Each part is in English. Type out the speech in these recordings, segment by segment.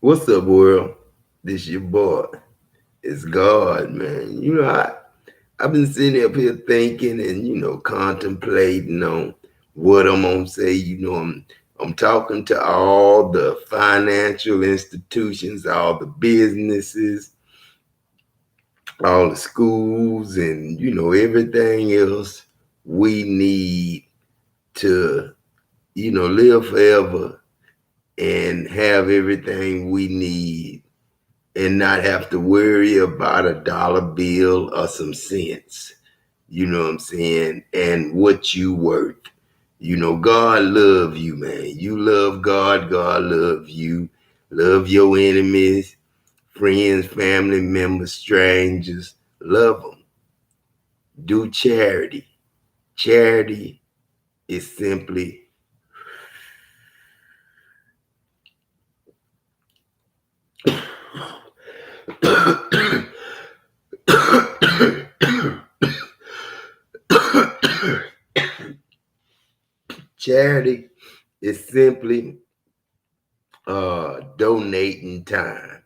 What's up, world? This your boy. It's God, man. I've been sitting up here thinking and contemplating on what I'm gonna say. I'm talking to all the financial institutions, all the businesses, all the schools, and everything else we need to live forever and have everything we need and not have to worry about a dollar bill or some cents. You know what I'm saying? And what you worth. God love you, man. You love God. God love you. Love your enemies, friends, family members, strangers. Love them. Do charity. Charity is simply charity is simply donating time.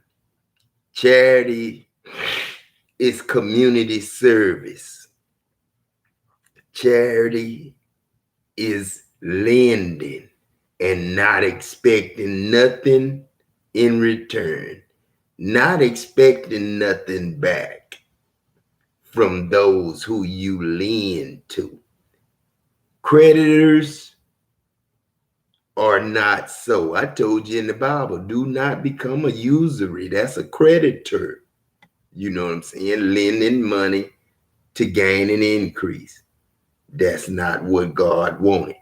Charity is community service. Charity is lending and not expecting nothing in return, not expecting nothing back from those who you lend to. Creditors are not so. I told you in the Bible, do not become a usury. That's a creditor. You know what I'm saying? Lending money to gain an increase. That's not what God wanted.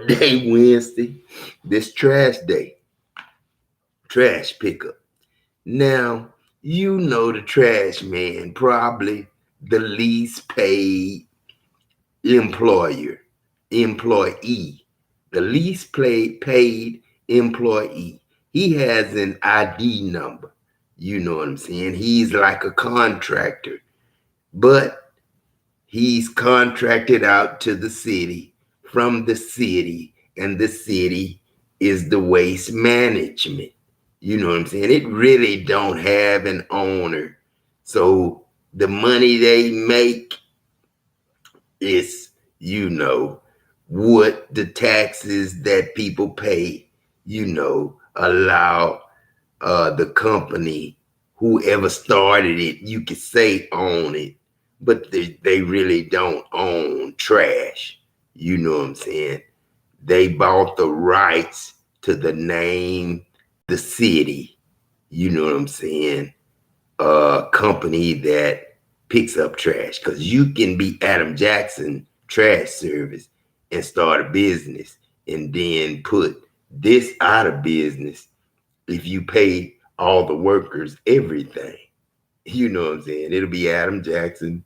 Day Wednesday, this trash day, trash pickup. Now, the trash man, probably the least paid employee, the least paid employee. He has an ID number. You know what I'm saying? He's like a contractor, but he's contracted out to the city from the city, and the city is the waste management. You know what I'm saying? It really don't have an owner. So the money they make is, what the taxes that people pay, allow the company, whoever started it, you could say own it, but they really don't own trash. You know what I'm saying? They bought the rights to the name, the city. You know what I'm saying? A company that picks up trash, because you can be Adam Jackson Trash Service and start a business and then put this out of business if you pay all the workers everything. You know what I'm saying? It'll be Adam Jackson,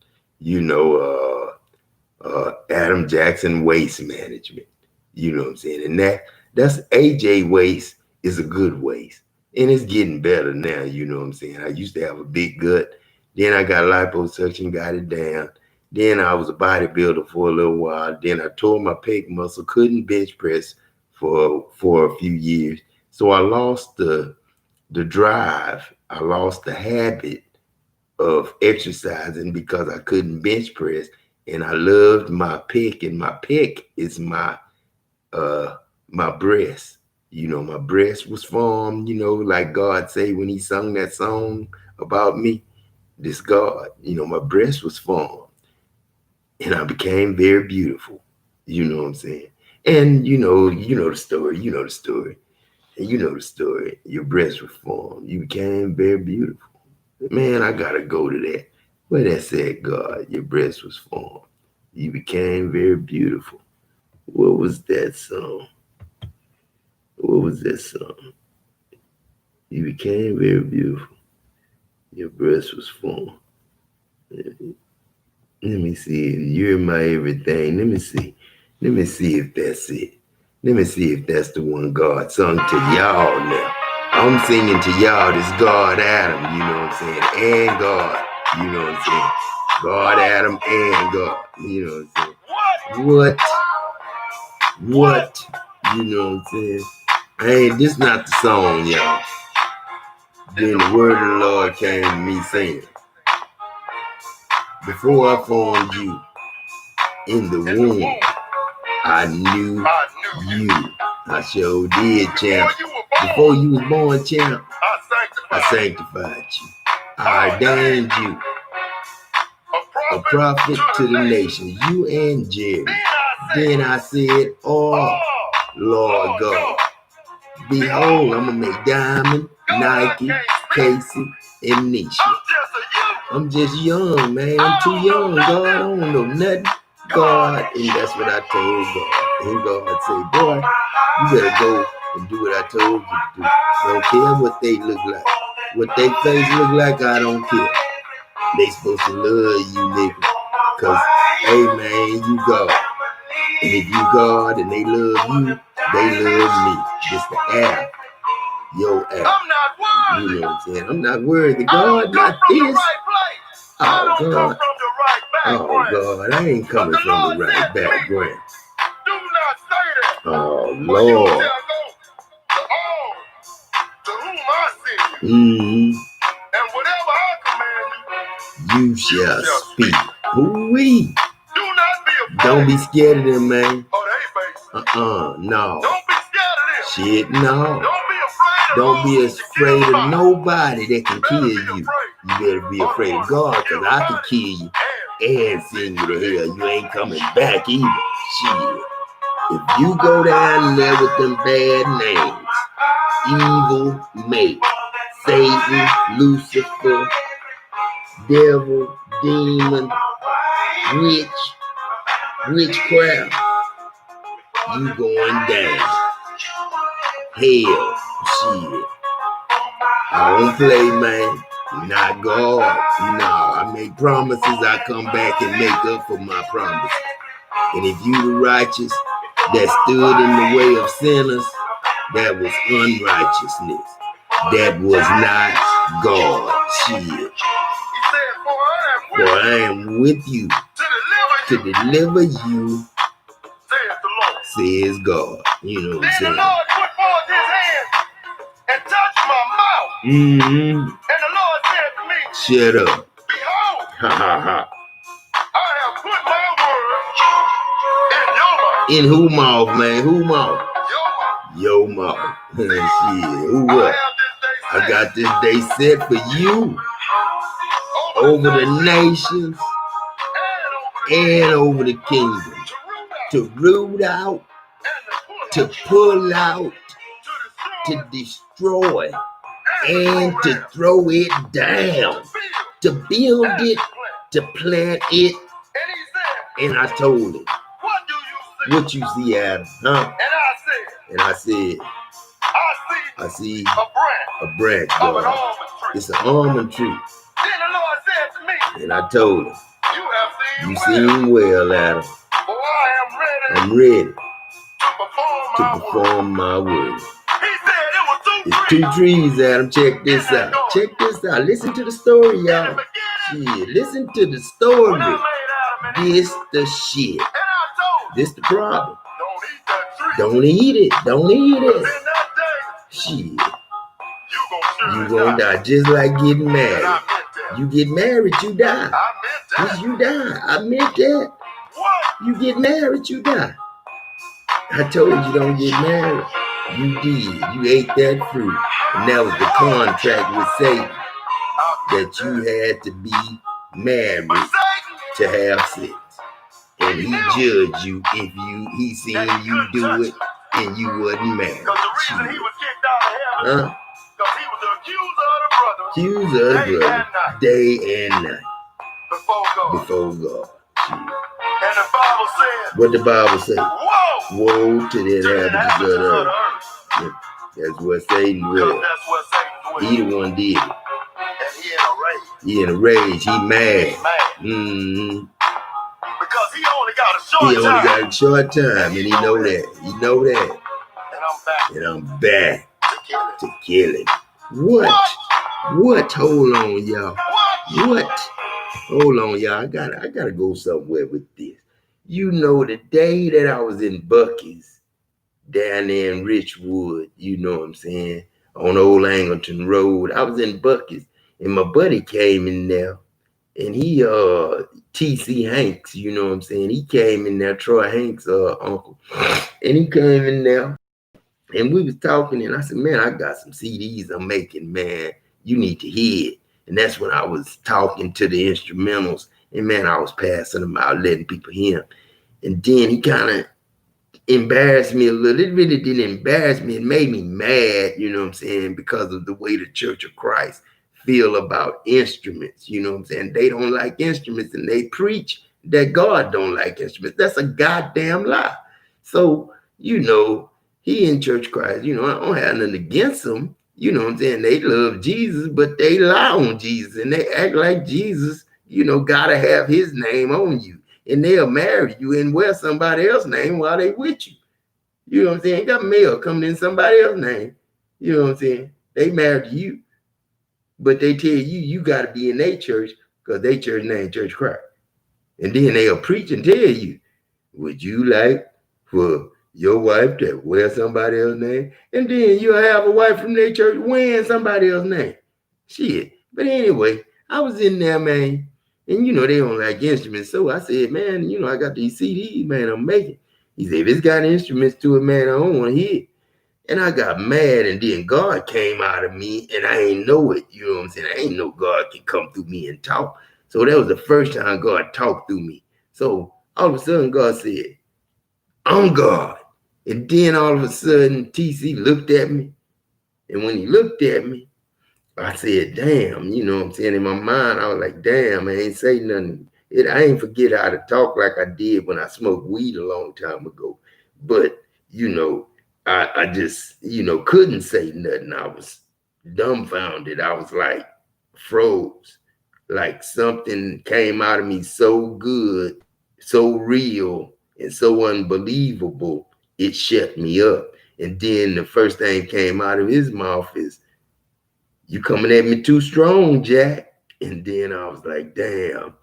Adam Jackson Waste Management. You know what I'm saying? And that's AJ Waste is a good waste. And it's getting better now, you know what I'm saying? I used to have a big gut. Then I got liposuction, got it down. Then I was a bodybuilder for a little while. Then I tore my pec muscle, couldn't bench press for a few years. So I lost the drive. I lost the habit of exercising because I couldn't bench press. And I loved my pec, and my pec is my breast. My breast was formed, like God say when he sung that song about me, this God, my breast was formed and I became very beautiful. You know what I'm saying? And the story, the story. And the story. Your breast was formed. You became very beautiful. Man, I gotta go to that. Where that said, God, your breast was formed. You became very beautiful. What was that song? What was that song? You became very beautiful. Your breast was formed. Let me see. You're my everything. Let me see. Let me see if that's it. Let me see if that's the one God sung to y'all now. I'm singing to y'all this God Adam, you know what I'm saying, and God, you know what I'm saying. God Adam and God, you know what I'm saying. What, you know what I'm saying. This not the song, y'all. Then the word of the Lord came to me saying, before I formed you in the womb, I knew you. I sure did, champ. Before you was born, champ, I sanctified you. I ordained you a prophet to the nations, you and Jerry. Then I said, oh, Lord God, behold, I'm going to make Diamond, Nike, Casey, and Nisha. I'm just young, man. I'm too young, God. I don't know nothing. God, and that's what I told God. And God said, boy, you better go and do what I told you to do. I don't care what they look like. What they face look like, I don't care. They supposed to love you, nigga. Cause, hey, man, you God. And if you God and they love you, they love me. It's the app. Your app. You know what I'm saying? I'm not worthy. God, not this. Oh, God. Oh, God. I ain't coming from the right background. Oh, Lord. And whatever I command you shall speak. Ooh-wee. Don't be scared of them, man. No. Don't be scared of them. Shit, no. Don't be afraid of nobody that can kill you. You better be afraid of God, because I can kill you and send you to hell. You ain't coming back either. Shit. If you go down there with them bad names, evil mate, Satan, Lucifer, devil, demon, witchcraft, you going down. Hell, shit. I don't play, man. Not God. No, I make promises. I come back and make up for my promises. And if you the righteous that stood in the way of sinners, that was unrighteousness. That was not God. Shit. For I am with you to deliver you, says God. You know what I'm saying? Then the Lord put forth his hand and touched my mouth. And the Lord said to me, shut up. Behold, I have put my word in your mouth. In who mouth, man? Who mouth? Your mouth. Shit. Who what? I got this day set for you over the nations and over the kingdom. To root out, to pull out, to destroy, and to throw it down, to build it, to plant it. And I told him, what you see, Adam? Huh? And I said, I see a branch, God. It's an almond tree. And I told him, you seen well, Adam. I'm ready to perform my word. It's two trees, Adam. Check this out. Check this out. Listen to the story, y'all. Shit. Listen to the story. This the shit. This the problem. Don't eat it. Don't eat it. Shit. You gonna die just like getting married. You get married, you die. Yes, you die. I meant that. You get married, you die. I told you don't get married. You did. You ate that fruit. And that was the contract with Satan. That you had to be married to have sex. And he judged you if he seen you do it and you wasn't married. Huh? Because he was the accuser of the brother. Day and night. Before God. And the Bible said. What the Bible say? Woe to the inhabitants of the earth. That's what Satan was. He the one did it. He in a rage. He mad. Because he only got a short time. And he know that. He know that. And I'm back. to kill him. What? What? Hold on, y'all. What? Hold on, y'all. I gotta go somewhere with this. You know, the day that I was in Buc-ee's down there in Richwood, you know what I'm saying, on Old Angleton Road, I was in Buc-ee's and my buddy came in there and he TC Hanks, you know what I'm saying, he came in there, Troy Hanks' uncle, and he came in there and we was talking and I said, man, I got some CDs I'm making, man, you need to hear it. And that's when I was talking to the instrumentals and man, I was passing them out, letting people hear them. And then he kind of embarrassed me a little. It really didn't embarrass me. It made me mad, you know what I'm saying, because of the way the Church of Christ feel about instruments, you know what I'm saying. They don't like instruments and they preach that God don't like instruments. That's a goddamn lie. So, you know, he in Church of Christ, you know, I don't have nothing against them. You know what I'm saying? They love Jesus, but they lie on Jesus and they act like Jesus, you know, gotta have his name on you. And they'll marry you and wear somebody else's name while they with you. You know what I'm saying? Got mail coming in somebody else's name. You know what I'm saying? They married you, but they tell you, you got to be in their church because their church name Church of Christ. And then they'll preach and tell you, would you like for your wife to wear somebody else's name? And then you'll have a wife from their church wearing somebody else's name. Shit. But anyway, I was in there, man. And, you know, they don't like instruments. So I said, man, you know, I got these CDs, man, I'm making. He said, if it's got instruments to it, man, I don't want to hear it. And I got mad, and then God came out of me, and I ain't know it. You know what I'm saying? I ain't know God can come through me and talk. So that was the first time God talked through me. So all of a sudden, God said, I'm God. And then all of a sudden, TC looked at me. And when he looked at me, I said, damn, you know what I'm saying? In my mind, I was like, damn, I ain't say nothing. I ain't forget how to talk like I did when I smoked weed a long time ago. But, you know, I just, you know, couldn't say nothing. I was dumbfounded. I was like, froze. Like something came out of me so good, so real, and so unbelievable, it shut me up. And then the first thing came out of his mouth is, you coming at me too strong, Jack. And then I was like, damn.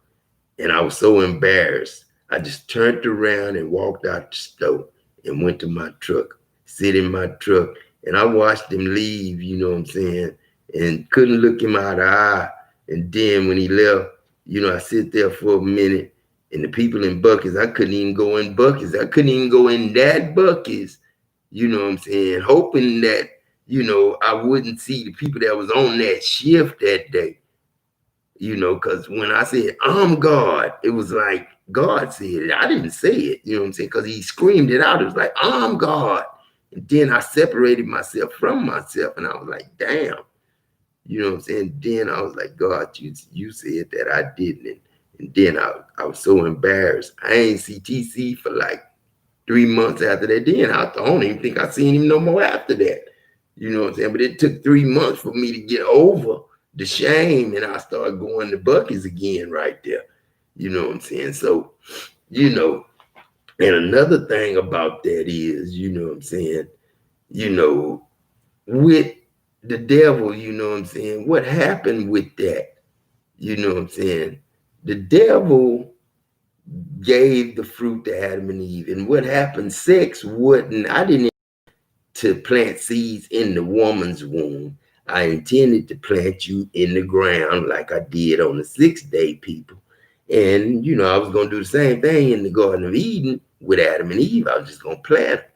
And I was so embarrassed. I just turned around and walked out the store and went to my truck, sit in my truck. And I watched him leave, you know what I'm saying? And couldn't look him out of the eye. And then when he left, you know, I sit there for a minute and the people in Buc-ee's, I couldn't even go in Buc-ee's. I couldn't even go in that Buc-ee's, you know what I'm saying? Hoping that, you know, I wouldn't see the people that was on that shift that day, you know, because when I said, I'm God, it was like God said it. I didn't say it, you know what I'm saying? Because he screamed it out. It was like, I'm God. And then I separated myself from myself and I was like, damn, you know what I'm saying? Then I was like, God, you said that I didn't. And then I was so embarrassed. I ain't see TC for like 3 months after that. Then I don't even think I seen him no more after that. You know what I'm saying? But it took 3 months for me to get over the shame, and I started going to Buc-ee's again right there. You know what I'm saying? So, you know, and another thing about that is, you know what I'm saying, you know, with the devil, you know what I'm saying, what happened with that? You know what I'm saying? The devil gave the fruit to Adam and Eve, and what happened? Sex wouldn't, I didn't to plant seeds in the woman's womb. I intended to plant you in the ground like I did on the 6th day, people. And, you know, I was going to do the same thing in the Garden of Eden with Adam and Eve. I was just going to plant them.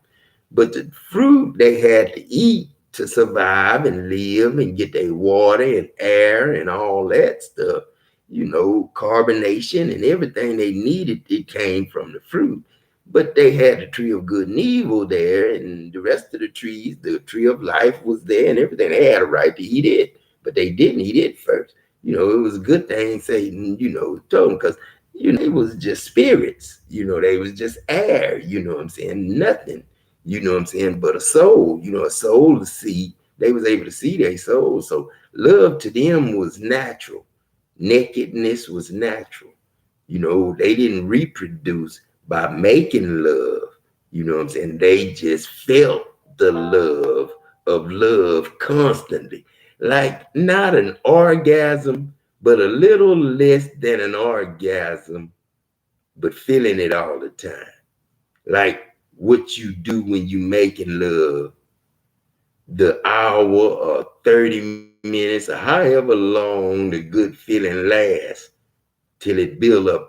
But the fruit they had to eat to survive and live and get their water and air and all that stuff, you know, carbonation and everything they needed, it came from the fruit. But they had the tree of good and evil there, and the rest of the trees, the tree of life was there and everything. They had a right to eat it, but they didn't eat it first. You know, it was a good thing Satan, you know, told them because, you know, it was just spirits. You know, they was just air, you know what I'm saying? Nothing, you know what I'm saying, but a soul, you know, a soul to see. They was able to see their soul. So love to them was natural. Nakedness was natural. You know, they didn't reproduce by making love, you know what I'm saying? They just felt the love of love constantly. Like not an orgasm, but a little less than an orgasm, but feeling it all the time. Like what you do when you making love, the hour or 30 minutes or however long the good feeling lasts till it build up